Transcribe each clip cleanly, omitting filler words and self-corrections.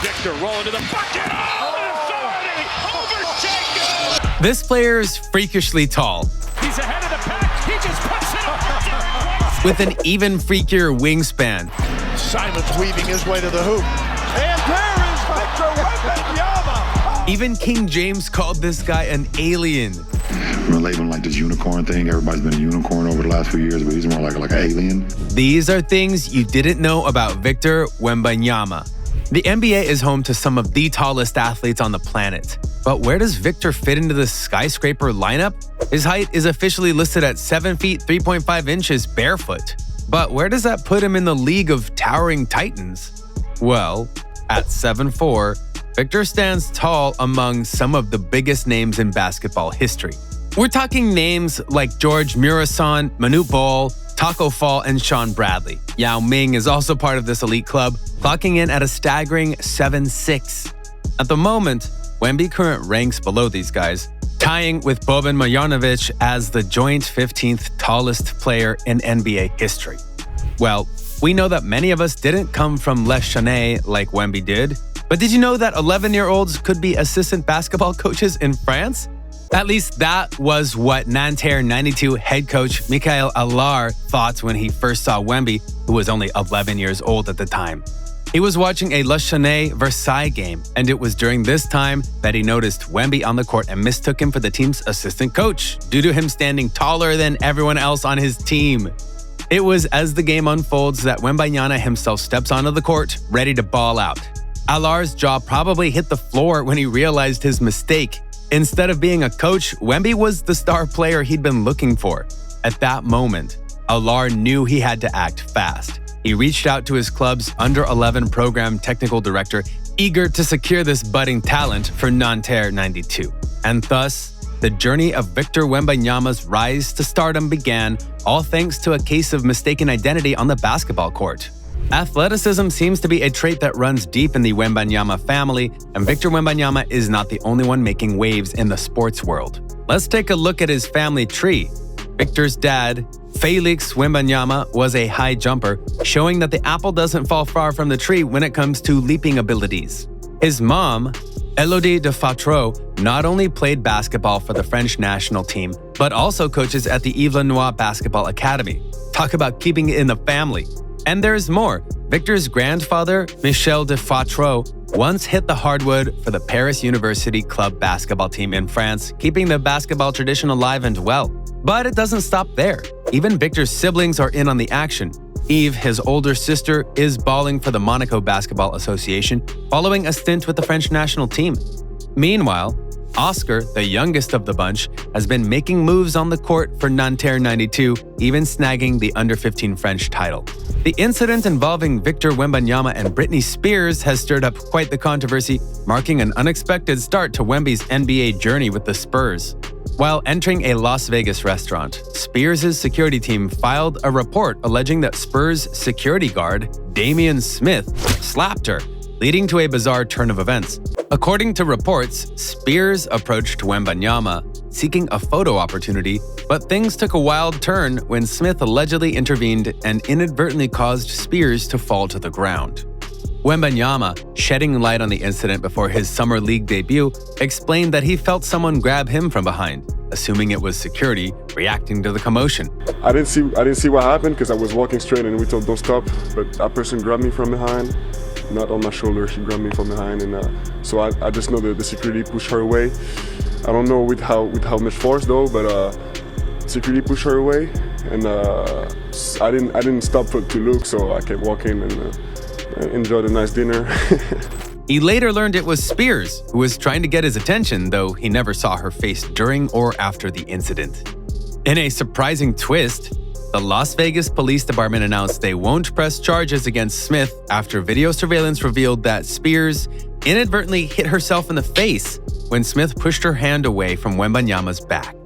Victor rolling to the bucket. Oh, overtaken. This player is freakishly tall, He's ahead of the pack. He just puts it over. with an even freakier wingspan. Simon's weaving his way to the hoop. And there is Victor Wembanyama. Even King James called this guy an alien. We're labeling like this unicorn thing. Everybody's been a unicorn over the last few years, but he's more like an alien. These are things you didn't know about Victor Wembanyama. The NBA is home to some of the tallest athletes on the planet. But where does Victor fit into the skyscraper lineup? His height is officially listed at 7 feet 3.5 inches barefoot. But where does that put him in the league of towering titans? Well, at 7'4", Victor stands tall among some of the biggest names in basketball history. We're talking names like Gheorghe Muresan, Manute Bol, Tacko and Shawn Bradley. Yao Ming is also part of this elite club, clocking in at a staggering 7'6". At the moment, Wemby current ranks below these guys, tying with Boban Marjanovic as the joint 15th tallest player in NBA history. Well, we know that many of us didn't come from Les Chenets like Wemby did, but did you know that 11-year-olds could be assistant basketball coaches in France? At least that was what Nanterre 92 head coach Michael Allard thought when he first saw Wemby, who was only 11 years old at the time. He was watching a Les Chenets Versailles game, and it was during this time that he noticed Wemby on the court and mistook him for the team's assistant coach, due to him standing taller than everyone else on his team. It was as the game unfolds that Wembanyama himself steps onto the court, ready to ball out. Allard's jaw probably hit the floor when he realized his mistake. Instead of being a coach, Wemby was the star player he'd been looking for. At that moment, Allard knew he had to act fast. He reached out to his club's under-11 program technical director, eager to secure this budding talent for Nanterre 92. And thus, the journey of Victor Wembanyama's rise to stardom began, all thanks to a case of mistaken identity on the basketball court. Athleticism seems to be a trait that runs deep in the Wembanyama family, and Victor Wembanyama is not the only one making waves in the sports world. Let's take a look at his family tree. Victor's dad, Felix Wembanyama, was a high jumper, showing that the apple doesn't fall far from the tree when it comes to leaping abilities. His mom, Elodie de Fatreau, not only played basketball for the French national team, but also coaches at the Yves Lenoir Basketball Academy. Talk about keeping it in the family. And there's more. Victor's grandfather, Michel de Fatreau, once hit the hardwood for the Paris University club basketball team in France, keeping the basketball tradition alive and well. But it doesn't stop there. Even Victor's siblings are in on the action. Eve, his older sister, is balling for the Monaco Basketball Association, following a stint with the French national team. Meanwhile, Oscar, the youngest of the bunch, has been making moves on the court for Nanterre 92, even snagging the under-15 French title. The incident involving Victor Wembanyama and Britney Spears has stirred up quite the controversy, marking an unexpected start to Wemby's NBA journey with the Spurs. While entering a Las Vegas restaurant, Spears' security team filed a report alleging that Spurs security guard, Damian Smith, slapped her, leading to a bizarre turn of events. According to reports, Spears approached Wembanyama, seeking a photo opportunity, but things took a wild turn when Smith allegedly intervened and inadvertently caused Spears to fall to the ground. Wembanyama, shedding light on the incident before his summer league debut, explained that he felt someone grab him from behind, assuming it was security reacting to the commotion. I didn't see what happened because I was walking straight and we told don't stop, but that person grabbed me from behind. Not on my shoulder, she grabbed me from behind, and so I just know that the security pushed her away. I don't know with how much force though, but security pushed her away, and I didn't stop to look, so I kept walking and enjoyed a nice dinner. He later learned it was Spears who was trying to get his attention, though he never saw her face during or after the incident. In a surprising twist, the Las Vegas Police Department announced they won't press charges against Smith after video surveillance revealed that Spears inadvertently hit herself in the face when Smith pushed her hand away from Wembanyama's back.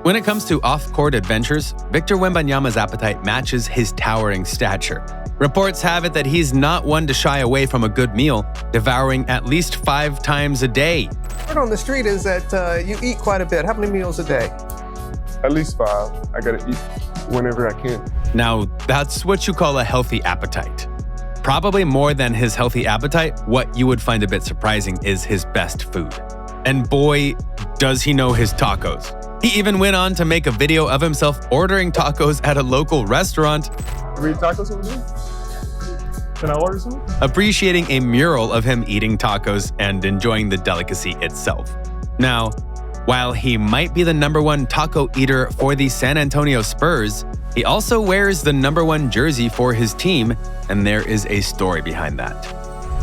When it comes to off-court adventures, Victor Wembanyama's appetite matches his towering stature. Reports have it that he's not one to shy away from a good meal, devouring at least 5 times a day. Word on the street is that you eat quite a bit. How many meals a day? At least 5. I gotta eat whenever I can. Now, that's what you call a healthy appetite. Probably more than his healthy appetite, what you would find a bit surprising is his best food. And boy, does he know his tacos. He even went on to make a video of himself ordering tacos at a local restaurant, We eat tacos over there? Can I order some? appreciating a mural of him eating tacos and enjoying the delicacy itself. Now, while he might be the #1 taco eater for the San Antonio Spurs, he also wears the #1 jersey for his team, and there is a story behind that.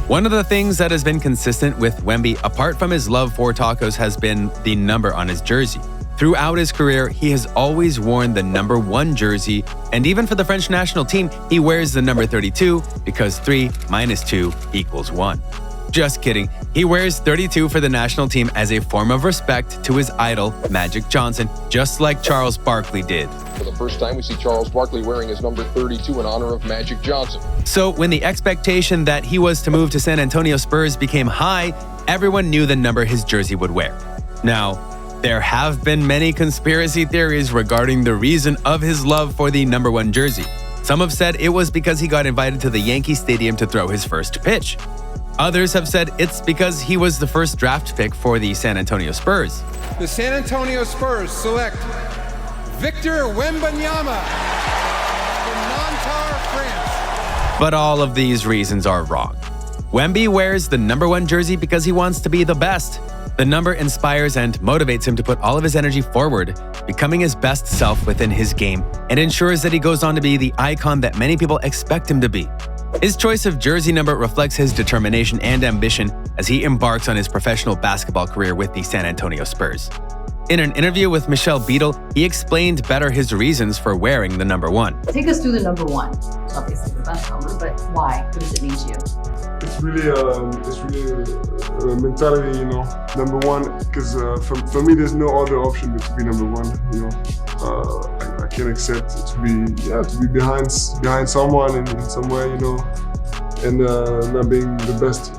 One of the things that has been consistent with Wemby, apart from his love for tacos, has been the number on his jersey. Throughout his career, he has always worn the #1 jersey, and even for the French national team, he wears the number 32 because 3 minus 2 equals 1. Just kidding. He wears 32 for the national team as a form of respect to his idol, Magic Johnson, just like Charles Barkley did. For the first time, we see Charles Barkley wearing his number 32 in honor of Magic Johnson. So when the expectation that he was to move to San Antonio Spurs became high, everyone knew the number his jersey would wear. Now, there have been many conspiracy theories regarding the reason of his love for the #1 jersey. Some have said it was because he got invited to the Yankee Stadium to throw his first pitch. Others have said it's because he was the first draft pick for the San Antonio Spurs. The San Antonio Spurs select Victor Wembanyama from Nanterre, France. But all of these reasons are wrong. Wemby wears the #1 jersey because he wants to be the best. The number inspires and motivates him to put all of his energy forward, becoming his best self within his game, and ensures that he goes on to be the icon that many people expect him to be. His choice of jersey number reflects his determination and ambition as he embarks on his professional basketball career with the San Antonio Spurs. In an interview with Michelle Beadle, he explained better his reasons for wearing the #1. Take us through the #1. Obviously the best number, but why? What does it mean to you? It's really a mentality, you know, #1. Because for me, there's no other option but to be #1. You know, I can't accept to be behind someone in some way, you know, and not being the best.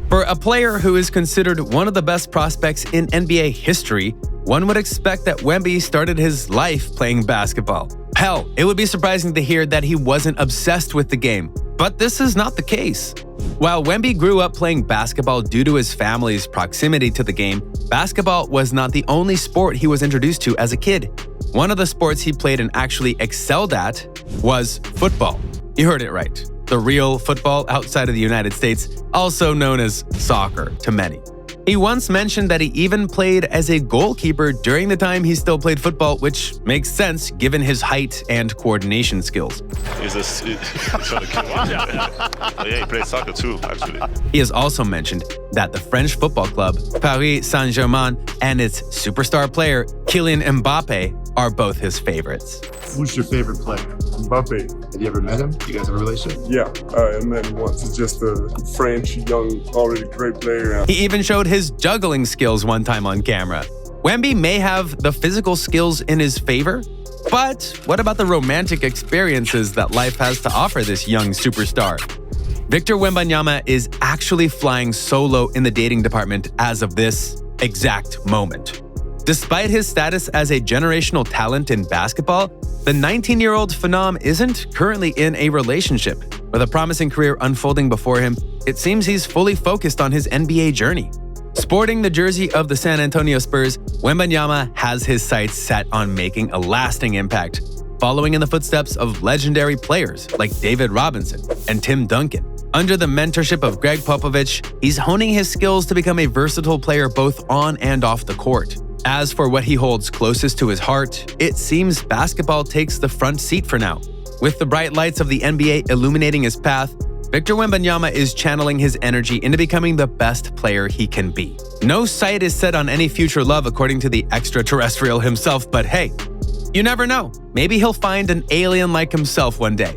For a player who is considered one of the best prospects in NBA history, one would expect that Wemby started his life playing basketball. Hell, it would be surprising to hear that he wasn't obsessed with the game. But this is not the case. While Wemby grew up playing basketball due to his family's proximity to the game, basketball was not the only sport he was introduced to as a kid. One of the sports he played and actually excelled at was football. You heard it right. The real football outside of the United States, also known as soccer to many. He once mentioned that he even played as a goalkeeper during the time he still played football, which makes sense given his height and coordination skills. Yeah, he played soccer too, actually. He has also mentioned that the French football club, Paris Saint-Germain, and its superstar player, Kylian Mbappe, are both his favorites. Who's your favorite player? Mbappe. Have you ever met him? You guys have a relationship? Yeah, I met him once. He's just a French, young, already great player. He even showed his juggling skills one time on camera. Wemby may have the physical skills in his favor, but what about the romantic experiences that life has to offer this young superstar? Victor Wembanyama is actually flying solo in the dating department as of this exact moment. Despite his status as a generational talent in basketball, the 19-year-old phenom isn't currently in a relationship. With a promising career unfolding before him, it seems he's fully focused on his NBA journey. Sporting the jersey of the San Antonio Spurs, Wembanyama has his sights set on making a lasting impact, following in the footsteps of legendary players like David Robinson and Tim Duncan. Under the mentorship of Greg Popovich, he's honing his skills to become a versatile player both on and off the court. As for what he holds closest to his heart, it seems basketball takes the front seat for now. With the bright lights of the NBA illuminating his path, Victor Wembanyama is channeling his energy into becoming the best player he can be. No sight is set on any future love according to the extraterrestrial himself, but hey, you never know. Maybe he'll find an alien like himself one day.